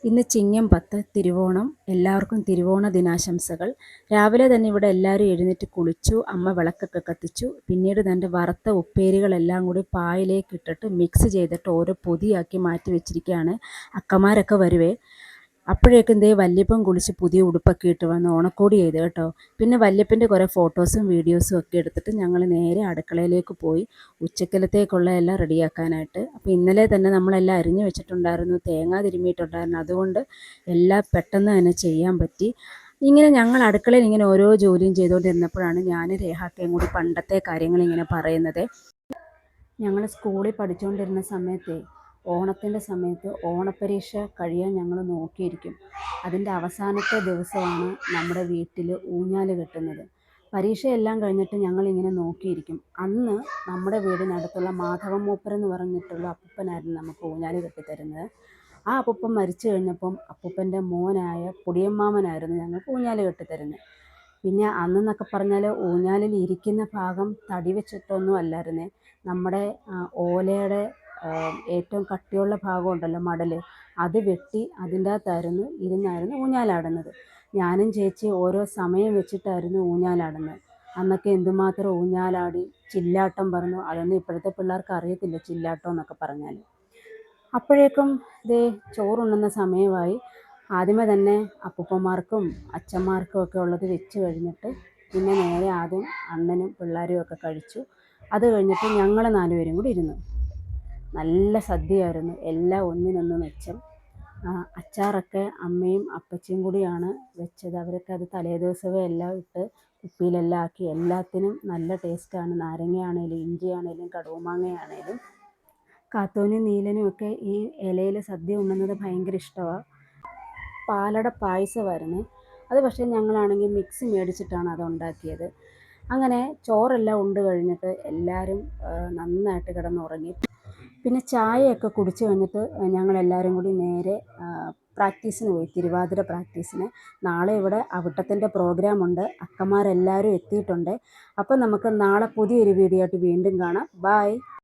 ഇന്ന് ചിങ്ങം 10 തിരുവോണം. എല്ലാവർക്കും തിരുവോണ ദിനാശംസകൾ. രാവിലെ തന്നെ ഇവിടെ എല്ലാവരും എഴുന്നേറ്റ് കുളിച്ചു. അമ്മ വിളക്കൊക്കെ കത്തിച്ചു. പിന്നീട് തൻ്റെ വറുത്ത ഉപ്പേരികളെല്ലാം കൂടി പായലേക്ക് ഇട്ടിട്ട് മിക്സ് ചെയ്തിട്ട് ഓരോ പൊതിയാക്കി മാറ്റി വെച്ചിരിക്കുകയാണ്. അക്കമാരൊക്കെ വരുവേ. അപ്പോഴേക്കും ദേ വല്യപ്പൻ കുളിച്ച് പുതിയ ഉടുപ്പൊക്കെ ഇട്ട് വന്ന് ഓണക്കോടി ചെയ്ത് കേട്ടോ. പിന്നെ വല്യപ്പൻ്റെ കുറേ ഫോട്ടോസും വീഡിയോസും ഒക്കെ എടുത്തിട്ട് ഞങ്ങൾ നേരെ അടുക്കളയിലേക്ക് പോയി ഉച്ചക്കലത്തേക്കുള്ള എല്ലാം റെഡിയാക്കാനായിട്ട്. അപ്പോൾ ഇന്നലെ തന്നെ നമ്മളെല്ലാം അരിഞ്ഞു വെച്ചിട്ടുണ്ടായിരുന്നു, തേങ്ങ തിരുമ്മിയിട്ടുണ്ടായിരുന്നു. അതുകൊണ്ട് എല്ലാം പെട്ടെന്ന് തന്നെ ചെയ്യാൻ പറ്റി. ഇങ്ങനെ ഞങ്ങൾ അടുക്കളയിൽ ഇങ്ങനെ ഓരോ ജോലിയും ചെയ്തുകൊണ്ടിരുന്നപ്പോഴാണ് ഞാൻ രേഹാക്കയും കൂടി പണ്ടത്തെ കാര്യങ്ങളിങ്ങനെ പറയുന്നത്. ഞങ്ങൾ സ്കൂളിൽ പഠിച്ചുകൊണ്ടിരുന്ന സമയത്തെ ഓണത്തിൻ്റെ സമയത്ത് ഓണപ്പരീക്ഷ കഴിയാൻ ഞങ്ങൾ നോക്കിയിരിക്കും. അതിൻ്റെ അവസാനത്തെ ദിവസമാണ് നമ്മുടെ വീട്ടിൽ ഊഞ്ഞാൽ കെട്ടുന്നത്. പരീക്ഷയെല്ലാം കഴിഞ്ഞിട്ട് ഞങ്ങളിങ്ങനെ നോക്കിയിരിക്കും. അന്ന് നമ്മുടെ വീടിനടുത്തുള്ള മാധവൻ മൂപ്പരെന്ന് പറഞ്ഞിട്ടുള്ള അപ്പൂപ്പനായിരുന്നു നമുക്ക് ഊഞ്ഞാൽ കെട്ടിത്തരുന്നത്. ആ അപ്പൂപ്പൻ മരിച്ചു കഴിഞ്ഞപ്പം അപ്പൂപ്പൻ്റെ മോനായ പൊടിയമ്മാമനായിരുന്നു ഞങ്ങൾക്ക് ഊഞ്ഞാൽ കെട്ടിത്തരുന്നത്. പിന്നെ അന്നെന്നൊക്കെ പറഞ്ഞാൽ ഊഞ്ഞാലിൽ ഇരിക്കുന്ന ഭാഗം തടി വെച്ചിട്ടൊന്നും അല്ലായിരുന്നേ. നമ്മുടെ ഓലയുടെ ഏറ്റവും കട്ടിയുള്ള ഭാഗം ഉണ്ടല്ലോ, മടൽ, അത് വെട്ടി അതിൻ്റെ അകത്തായിരുന്നു ഇരുന്നായിരുന്നു ഊഞ്ഞാലാടുന്നത്. ഞാനും ചേച്ചി ഓരോ സമയം വെച്ചിട്ടായിരുന്നു ഊഞ്ഞാലാടുന്നത്. അന്നൊക്കെ എന്തുമാത്രം ഊഞ്ഞാലാടി, ചില്ലാട്ടം പറഞ്ഞു. അതൊന്നും ഇപ്പോഴത്തെ പിള്ളേർക്ക് അറിയത്തില്ല, ചില്ലാട്ടം എന്നൊക്കെ പറഞ്ഞാൽ. അപ്പോഴേക്കും ദേ ചോറുണ്ണുന്ന സമയമായി. ആദ്യമേ തന്നെ അപ്പൂപ്പന്മാർക്കും അച്ഛന്മാർക്കും ഒക്കെ ഉള്ളത് വെച്ച് കഴിഞ്ഞിട്ട് പിന്നെ നേരെ ആദ്യം അണ്ണനും പിള്ളേരും ഒക്കെ കഴിച്ചു. അത് കഴിഞ്ഞിട്ട് ഞങ്ങൾ 4 പേരും കൂടി ഇരുന്നു. നല്ല സദ്യയായിരുന്നു, എല്ലാം ഒന്നിനൊന്ന് മെച്ചം. അച്ചാറൊക്കെ അമ്മയും അപ്പച്ചിയും കൂടിയാണ് വെച്ചത്. അവരൊക്കെ അത് തലേദിവസമേ എല്ലാം ഇട്ട് കുപ്പിയിലെല്ലാം ആക്കി. എല്ലാത്തിനും നല്ല ടേസ്റ്റാണ്. നാരങ്ങയാണേലും ഇഞ്ചിയാണേലും കടുമാങ്ങയാണേലും. കാത്തോനും നീലനും ഒക്കെ ഈ ഇലയിൽ സദ്യ ഉണ്ണുന്നത് ഭയങ്കര ഇഷ്ടമാണ്. പാലട പായസമായിരുന്നു അത്. പക്ഷേ ഞങ്ങളാണെങ്കിൽ മിക്സി മേടിച്ചിട്ടാണ് അത് ഉണ്ടാക്കിയത്. അങ്ങനെ ചോറെല്ലാം ഉണ്ട് കഴിഞ്ഞിട്ട് എല്ലാവരും നന്നായിട്ട് കിടന്നുറങ്ങി. പിന്നെ ചായയൊക്കെ കുടിച്ച് കഴിഞ്ഞിട്ട് ഞങ്ങളെല്ലാവരും കൂടി നേരെ പ്രാക്ടീസിന് പോയി, തിരുവാതിര പ്രാക്ടീസിന്. നാളെ ഇവിടെ അവിട്ടത്തിൻ്റെ പ്രോഗ്രാമുണ്ട്. അക്കമാരെല്ലാവരും എത്തിയിട്ടുണ്ട്. അപ്പം നമുക്ക് നാളെ പുതിയൊരു വീഡിയോ ആയിട്ട് വീണ്ടും കാണാം. ബായ്.